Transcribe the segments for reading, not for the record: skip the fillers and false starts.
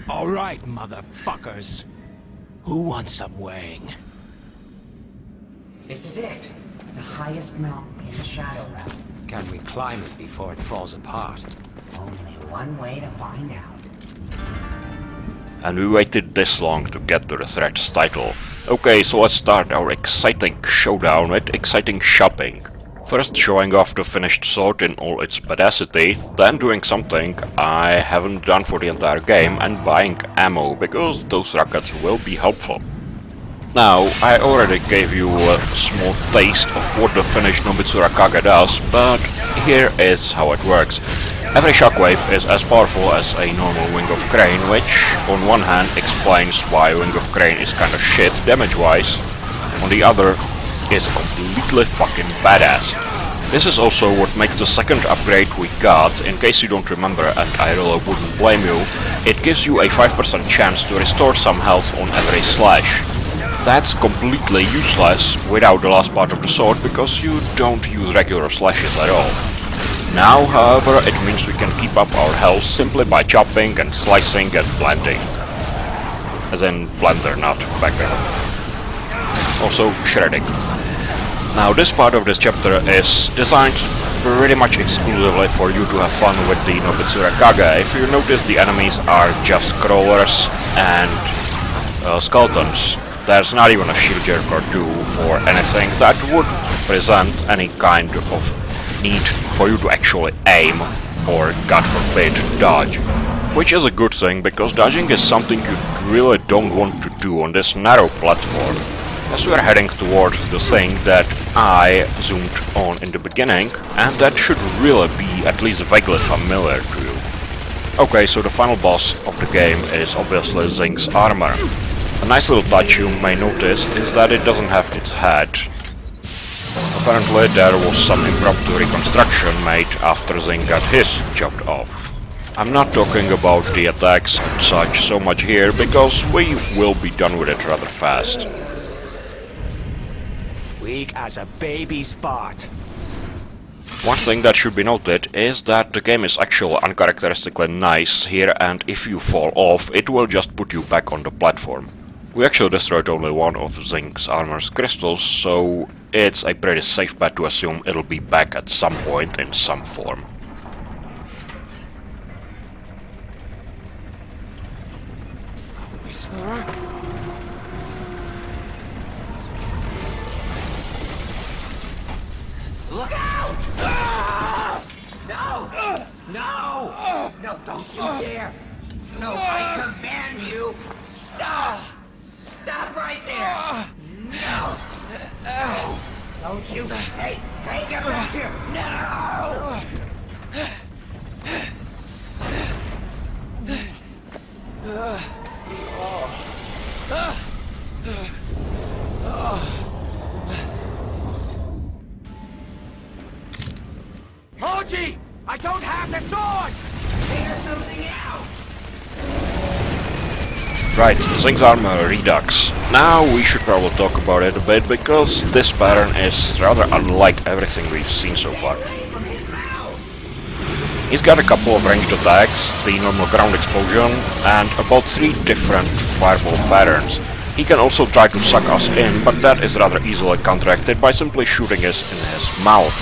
All right, motherfuckers. Who wants some weighing? This is it. The highest mountain in the Shadow Realm. Can we climb it before it falls apart? Only one way to find out. And we waited this long to get to the threat's title. Okay, so let's start our exciting showdown with exciting shopping. First showing off the finished sword in all its badacity, then doing something I haven't done for the entire game and buying ammo, because those rockets will be helpful. Now, I already gave you a small taste of what the finished Nobitsura Kage does, but here is how it works. Every shockwave is as powerful as a normal Wing of Crane, which on one hand explains why Wing of Crane is kinda shit damage-wise, on the other is completely fucking badass. This is also what makes the second upgrade we got, in case you don't remember, and I really wouldn't blame you, it gives you a 5% chance to restore some health on every slash. That's completely useless without the last part of the sword, because you don't use regular slashes at all. Now, however, it means we can keep up our health simply by chopping and slicing and blending. As in blender, not bagger. Also shredding. Now this part of this chapter is designed pretty much exclusively for you to have fun with the Nobitsura Kage. If you notice, the enemies are just crawlers and skeletons. There's not even a shield jerk or two or anything that would present any kind of need for you to actually aim or, God forbid, dodge. Which is a good thing, because dodging is something you really don't want to do on this narrow platform. As we are heading towards the thing that I zoomed on in the beginning, and that should really be at least vaguely familiar to you. Okay, so the final boss of the game is obviously Zing's armor. A nice little touch you may notice is that it doesn't have its head. Apparently there was some impromptu reconstruction made after Zing got his chopped off. I'm not talking about the attacks and such so much here, because we will be done with it rather fast. Weak as a baby's fart. One thing that should be noted is that the game is actually uncharacteristically nice here, and if you fall off, it will just put you back on the platform. We actually destroyed only one of Zing's armor's crystals, so it's a pretty safe bet to assume it'll be back at some point in some form. Whisperer? Look out! Ah! No! No! No, don't you dare! No, I command you! Stop! Stop right there! No! No! Don't you... Hey! Hey, get back here! No! Moji! I don't have the sword! Figure something out! Right, Zing's armor redux. Now we should probably talk about it a bit, because this pattern is rather unlike everything we've seen so far. He's got a couple of ranged attacks, the normal ground explosion, and about 3 different fireball patterns. He can also try to suck us in, but that is rather easily counteracted by simply shooting us in his mouth.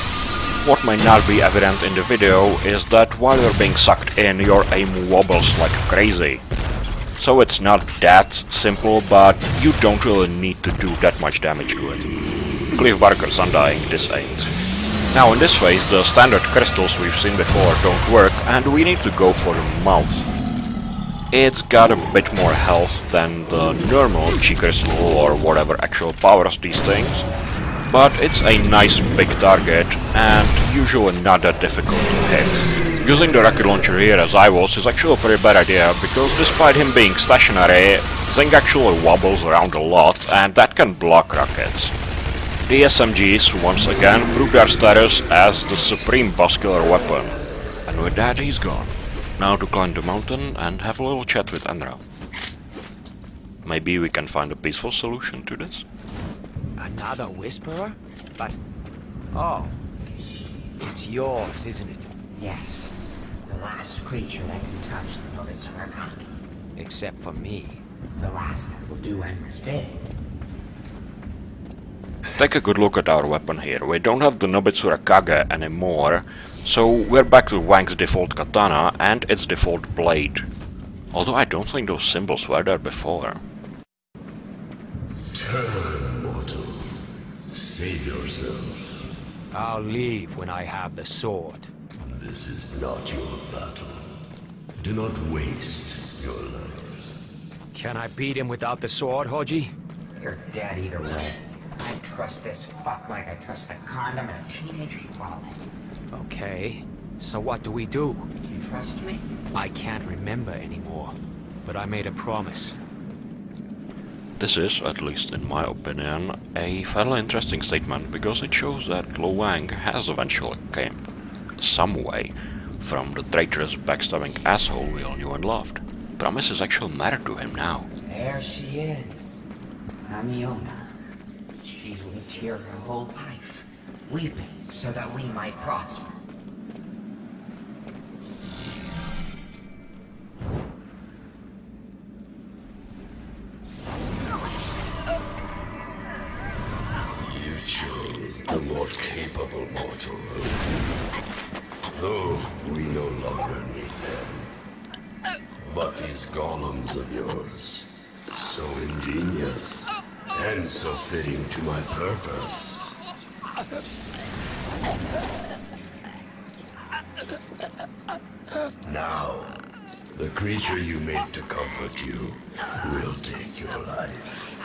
What may not be evident in the video is that while you're being sucked in, your aim wobbles like crazy. So it's not that simple, but you don't really need to do that much damage to it. Cliff Barker's Undying, this ain't. Now in this phase, the standard crystals we've seen before don't work, and we need to go for the mouth. It's got a bit more health than the normal Chi crystal or whatever actual powers these things, but it's a nice big target and usually not that difficult to hit. Using the rocket launcher here as I was is actually a pretty bad idea, because despite him being stationary, Zing actually wobbles around a lot, and that can block rockets. The SMGs once again prove their status as the supreme boss killer weapon. And with that he's gone. Now to climb the mountain and have a little chat with Enra. Maybe we can find a peaceful solution to this? Another Whisperer? But... oh. It's yours, isn't it? Yes. The last creature that can touch the Nobitsura Kage. Except for me. The last that will do endless bidding. Take a good look at our weapon here. We don't have the Nobitsura Kage anymore, so we're back to Wang's default katana and its default blade. Although I don't think those symbols were there before. Turn, mortal. Save yourself. I'll leave when I have the sword. This is not your battle. Do not waste your life. Can I beat him without the sword, Hoji? You're dead either way. I trust this fuck like I trust a condom in a teenager's wallet. Okay, so what do? You trust me? I can't remember anymore, but I made a promise. This is, at least in my opinion, a fairly interesting statement because it shows that Lo Wang has eventually came some way from the traitorous, backstabbing asshole we all knew and loved. Promises actually matter to him now. There she is. Amiona. She's lived here her whole life, weeping so that we might prosper. You chose the more capable mortal. Though we no longer need them. But these golems of yours, so ingenious, and so fitting to my purpose. Now, the creature you made to comfort you will take your life.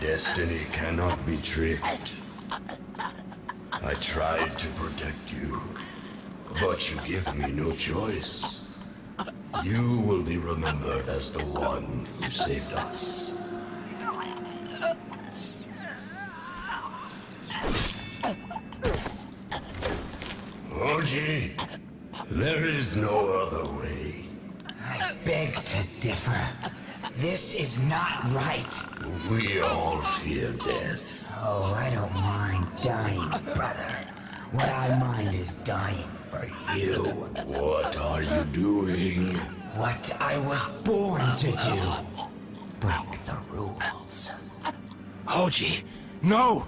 Destiny cannot be tricked. I tried to protect you, but you give me no choice. You will be remembered as the one who saved us. Oji, there is no other way. I beg to differ. This is not right. We all fear death. Oh, I don't mind dying, brother. What I mind is dying for you. What are you doing? What I was born to do. Break the rules. Hoji, no!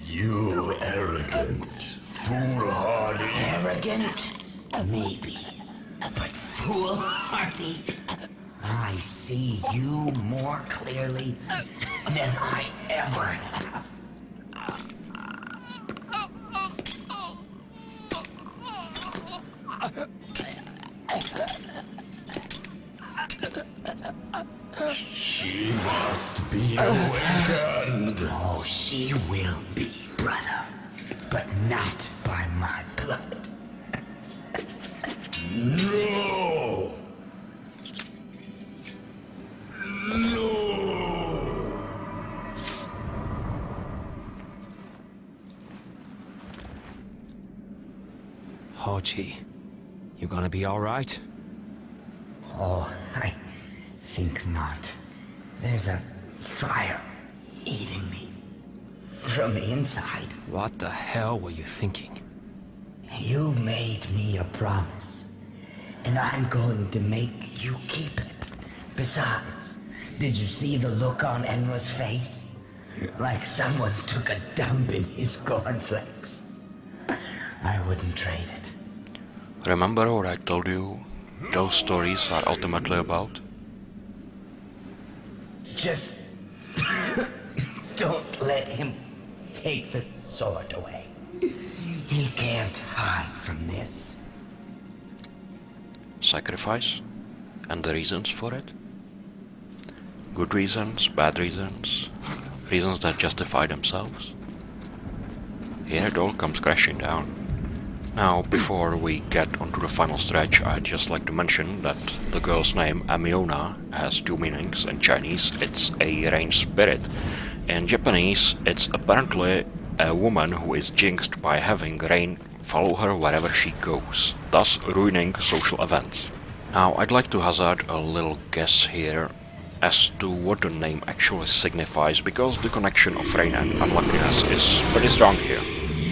You arrogant, foolhardy. Arrogant? Maybe. But foolhardy? I see you more clearly than I ever have. She must be awakened. Oh, she will be, brother. But not by my blood. No! No! Hoji, you gonna be alright? Oh, I think not. There's a fire eating me from the inside. What the hell were you thinking? You made me a promise, and I'm going to make you keep it. Besides, did you see the look on Enra's face? Like someone took a dump in his cornflakes. I wouldn't trade it. Remember what I told you those stories are ultimately about? Just don't let him take the sword away. He can't hide from this. Sacrifice? And the reasons for it? Good reasons, bad reasons, reasons that justify themselves? Here it all comes crashing down. Now, before we get onto the final stretch, I'd just like to mention that the girl's name, Amiona, has two meanings. In Chinese, it's a rain spirit. In Japanese, it's apparently a woman who is jinxed by having rain follow her wherever she goes, thus ruining social events. Now, I'd like to hazard a little guess here. as to what the name actually signifies, because the connection of rain and unluckiness is pretty strong here.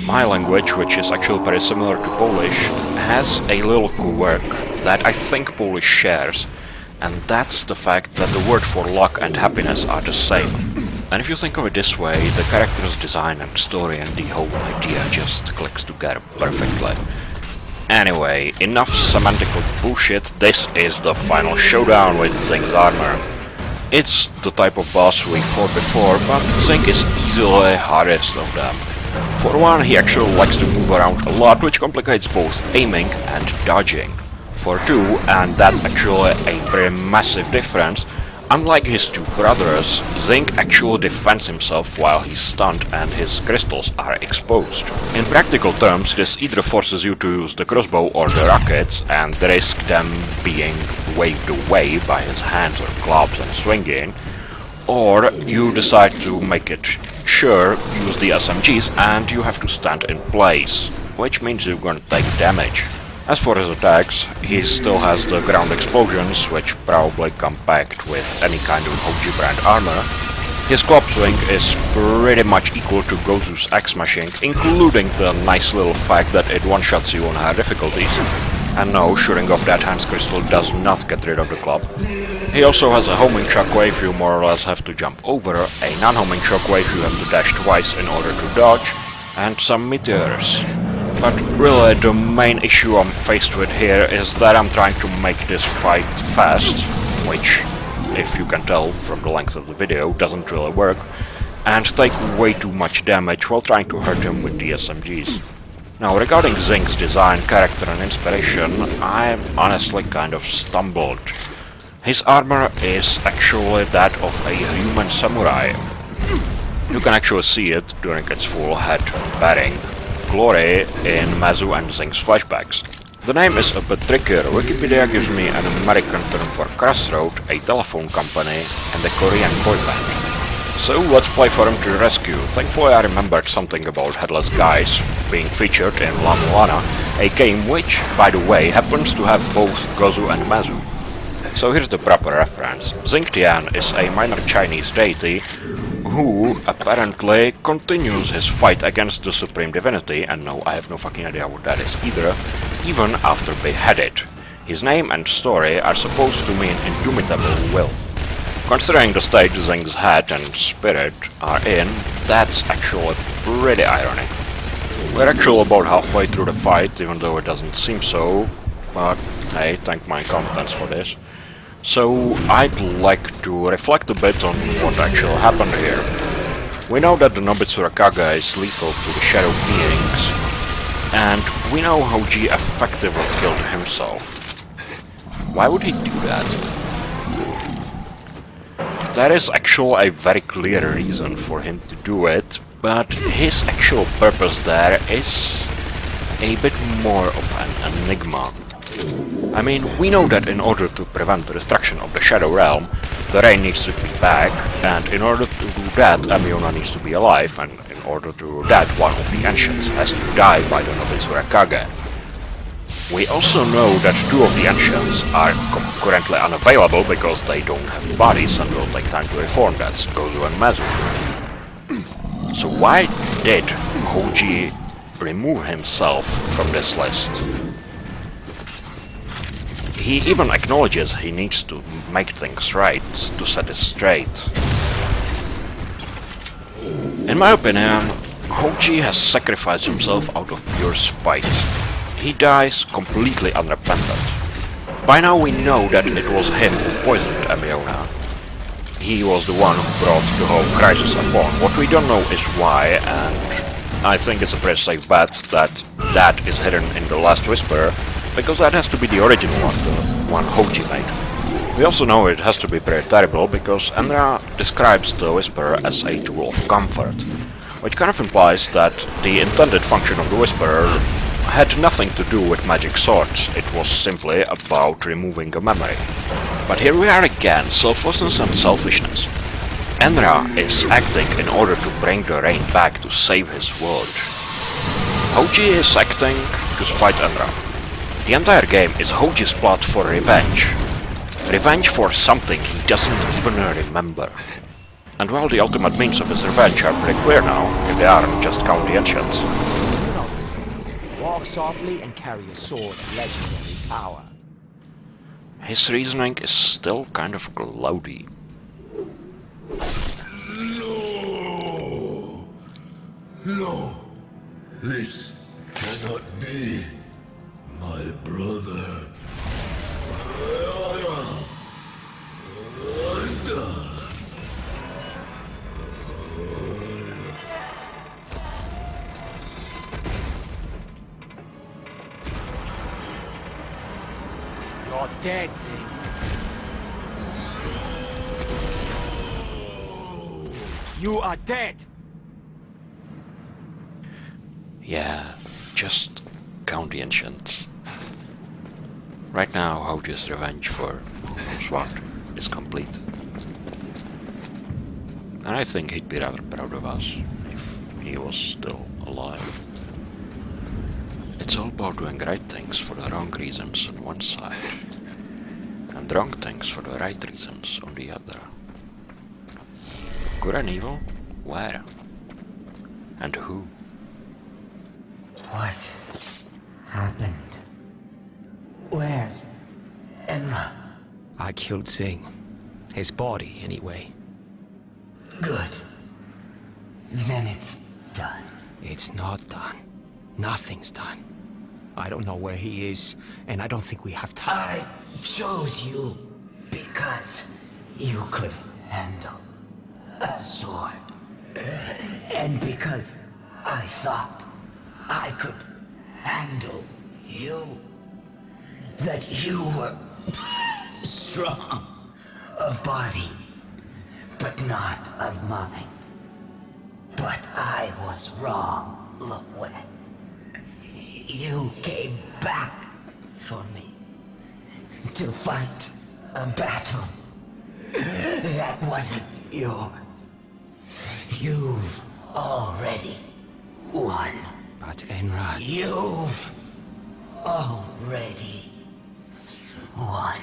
My language, which is actually very similar to Polish, has a little quirk that I think Polish shares, and that's the fact that the word for luck and happiness are the same. And if you think of it this way, the character's design and story and the whole idea just clicks together perfectly. Anyway, enough semantical bullshit, this is the final showdown with Zing's armor. It's the type of boss we fought before, but Zing is easily the hardest of them. For one, he actually likes to move around a lot, which complicates both aiming and dodging. For two, and that's actually a very massive difference, unlike his two brothers, Zing actually defends himself while he's stunned and his crystals are exposed. In practical terms, this either forces you to use the crossbow or the rockets and risk them being waved away by his hands or clubs and swinging, or you decide to make it sure, use the SMGs, and you have to stand in place, which means you're gonna take damage. As for his attacks, he still has the ground explosions, which probably come packed with any kind of OG brand armor. His club swing is pretty much equal to Gozu's axe smashing, including the nice little fact that it one-shots you on higher difficulties. And no, shooting off that Hans crystal does not get rid of the club. He also has a homing shockwave you more or less have to jump over, a non-homing shockwave you have to dash twice in order to dodge, and some meteors. But really, the main issue I'm faced with here is that I'm trying to make this fight fast, which, if you can tell from the length of the video, doesn't really work, and take way too much damage while trying to hurt him with the SMGs. Now, regarding Zing's design, character and inspiration, I honestly kind of stumbled. His armor is actually that of a human samurai. You can actually see it during its full head padding glory in Mazu and Zing's flashbacks. The name is a bit trickier. Wikipedia gives me an American term for Crossroad, a telephone company, and a Korean boy band. So let's play for him to rescue. Thankfully I remembered something about headless guys being featured in La Mulana, a game which, by the way, happens to have both Gozu and Mazu. So here's the proper reference. Zing Tian is a minor Chinese deity who apparently continues his fight against the Supreme Divinity, and no, I have no fucking idea what that is either, even after beheaded. His name and story are supposed to mean indomitable will. Considering the state Zing's head and spirit are in, that's actually pretty ironic. We're actually about halfway through the fight, even though it doesn't seem so, but hey, thank my incompetence for this. So I'd like to reflect a bit on what actually happened here. We know that the Nobitsura Kaga is lethal to the shadow beings, and we know how G effectively killed himself. Why would he do that? There is actually a very clear reason for him to do it, but his actual purpose there is a bit more of an enigma. I mean, we know that in order to prevent the destruction of the Shadow Realm, the rain needs to be back, and in order to do that, Amiona needs to be alive, and in order to do that, one of the ancients has to die by the Nobitsura Kage. We also know that two of the ancients are currently unavailable because they don't have bodies and will take time to reform, that's Gozu and Mazu. So why did Hoji remove himself from this list? He even acknowledges he needs to make things right, to set it straight. In my opinion, Hoji has sacrificed himself out of pure spite. He dies completely unrepentant. By now we know that it was him who poisoned Amiona. He was the one who brought the whole crisis upon. What we don't know is why, and I think it's a pretty safe bet that that is hidden in the Last Whisper, because that has to be the original one, the one Hoji made. We also know it has to be pretty terrible, because Enra describes the Whisperer as a tool of comfort, which kind of implies that the intended function of the Whisperer had nothing to do with magic swords, it was simply about removing a memory. But here we are again, selflessness and selfishness. Enra is acting in order to bring the rain back to save his world. Hoji is acting to spite Enra. The entire game is Hoji's plot for revenge. Revenge for something he doesn't even remember. And while the ultimate means of his revenge are pretty clear now, if they aren't just conscientious. You know the saying. Walk softly and carry a sword of legendary power. His reasoning is still kind of cloudy. No! No! This cannot be my brother. You're dead, Zing. You are dead! Yeah, just conscientious. Right now, Hojo's revenge for Swart is complete. And I think he'd be rather proud of us if he was still alive. It's all about doing right things for the wrong reasons on one side, and wrong things for the right reasons on the other. Good and evil? Where? And who? What happened? Where's Enra? I killed Zing. His body, anyway. Good. Then it's done. It's not done. Nothing's done. I don't know where he is, and I don't think we have time. I chose you because you could handle a sword. And because I thought I could handle you. That you were strong of body, but not of mind. But I was wrong, Lowen. You came back for me to fight a battle that wasn't yours. You've already won. But Enra... You've already won.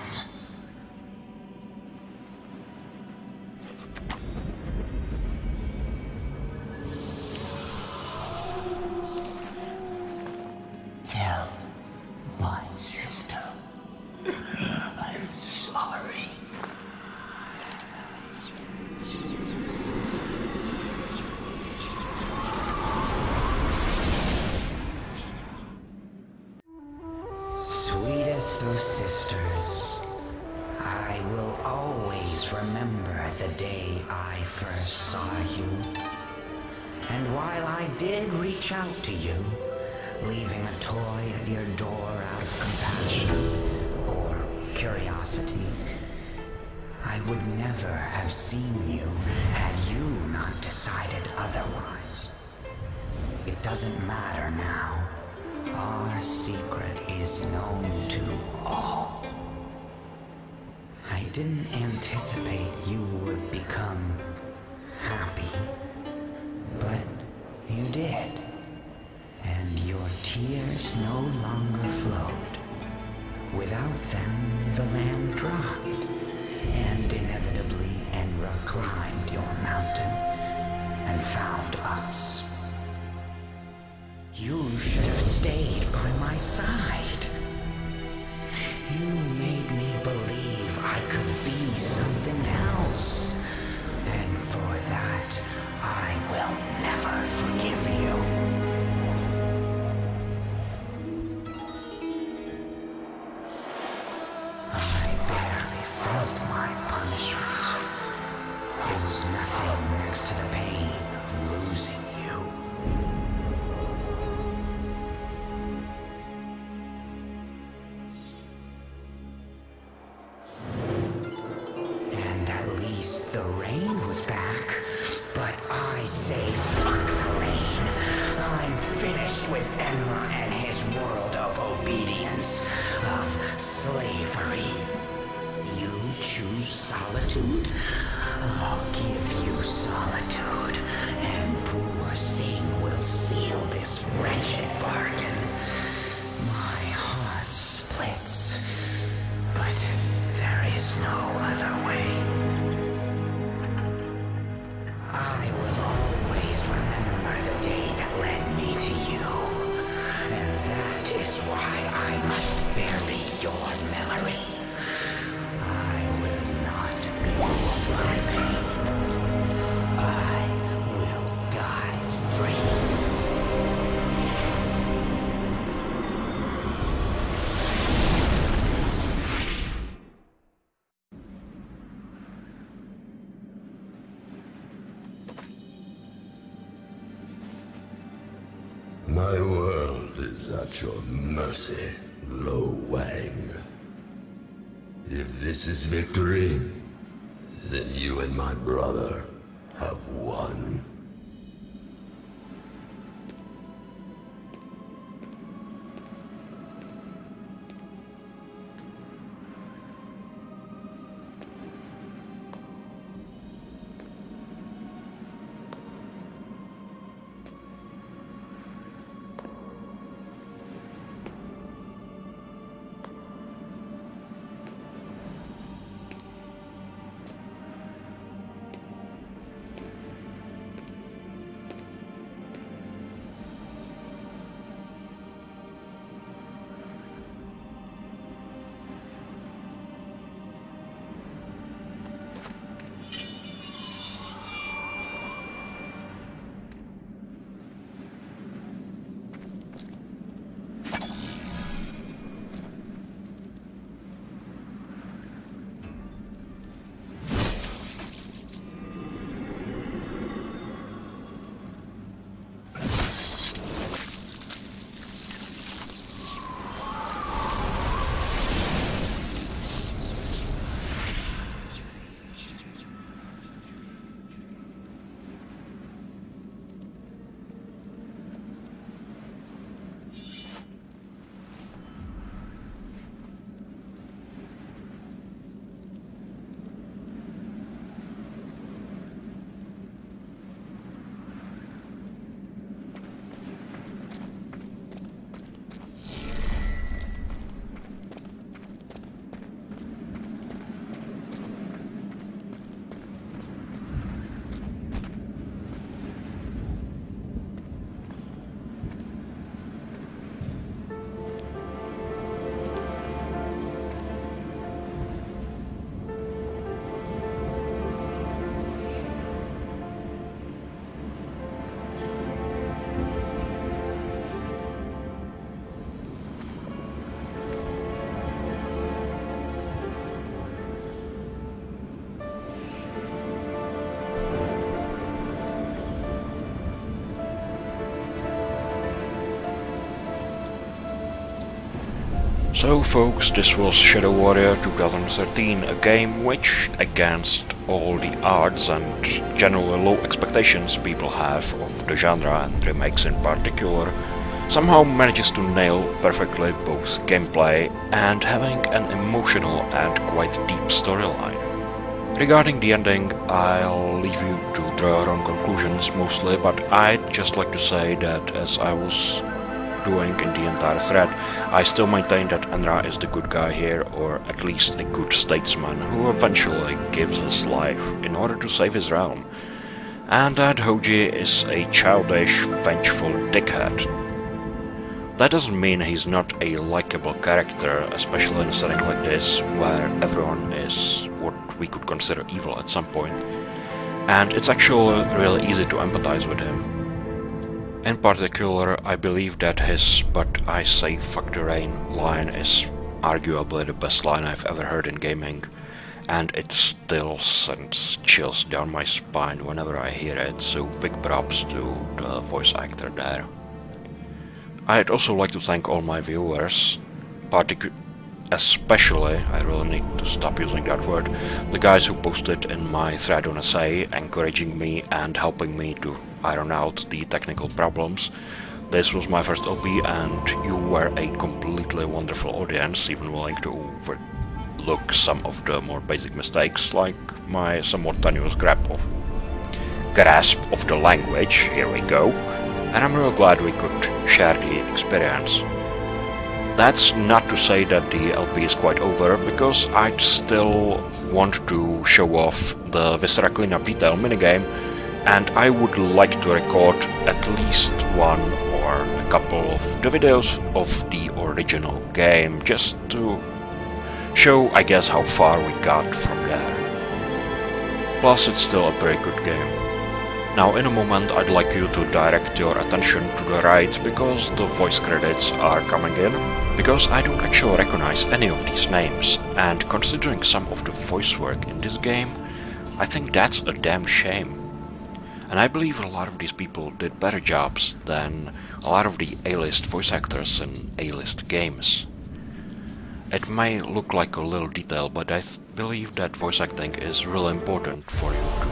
Tell my sister I'm sorry. Sweetest of sisters, I will always remember the day I first saw you. And while I did reach out to you, leaving a toy at your door out of compassion or curiosity, I would never have seen you had you not decided otherwise. It doesn't matter now. Our secret is known to all. I didn't anticipate you would become happy, but you did. And your tears no longer flowed. Without them, the land dried, and inevitably Enra climbed your mountain and found us. You should have stayed by my side. You made me believe I could be something else, and for that, I will never forgive you. My punishment. It was nothing next to the pain of losing you. And at least the rain was back. But I say fuck the rain. I'm finished with Enra and his world of obedience, of slavery. You choose solitude? I'll give you solitude, and poor Sing will seal this wretched bargain. My heart splits, but there is My world is at your mercy, Lo Wang. If this is victory, then you and my brother have won. So folks, this was Shadow Warrior 2013, a game which, against all the odds and generally low expectations people have of the genre and remakes in particular, somehow manages to nail perfectly both gameplay and having an emotional and quite deep storyline. Regarding the ending, I'll leave you to draw your own conclusions mostly, but I'd just like to say that as I was doing in the entire thread, I still maintain that Enra is the good guy here, or at least a good statesman who eventually gives his life in order to save his realm, and that Hoji is a childish, vengeful dickhead. That doesn't mean he's not a likable character, especially in a setting like this, where everyone is what we could consider evil at some point, and it's actually really easy to empathize with him. In particular, I believe that his "but I say fuck the rain" line is arguably the best line I've ever heard in gaming, and it still sends chills down my spine whenever I hear it, so big props to the voice actor there. I'd also like to thank all my viewers, especially, I really need to stop using that word, the guys who posted in my thread on essay, encouraging me and helping me to iron out the technical problems. This was my first LP and you were a completely wonderful audience, even willing to overlook some of the more basic mistakes, like my somewhat tenuous grasp of the language, here we go, and I'm real glad we could share the experience. That's not to say that the LP is quite over, because I'd still want to show off the Viscera Cleanup Detail minigame, and I would like to record at least one or a couple of the videos of the original game, just to show, I guess, how far we got from there. Plus, it's still a very good game. Now, in a moment, I'd like you to direct your attention to the right, because the voice credits are coming in, because I don't actually recognize any of these names, and considering some of the voice work in this game, I think that's a damn shame. And I believe a lot of these people did better jobs than a lot of the A-list voice actors in A-list games. It may look like a little detail, but I believe that voice acting is really important for you to...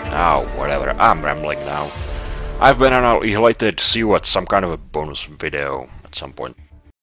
Now, whatever, I'm rambling now. I've been Annihilated, see you at some kind of a bonus video at some point.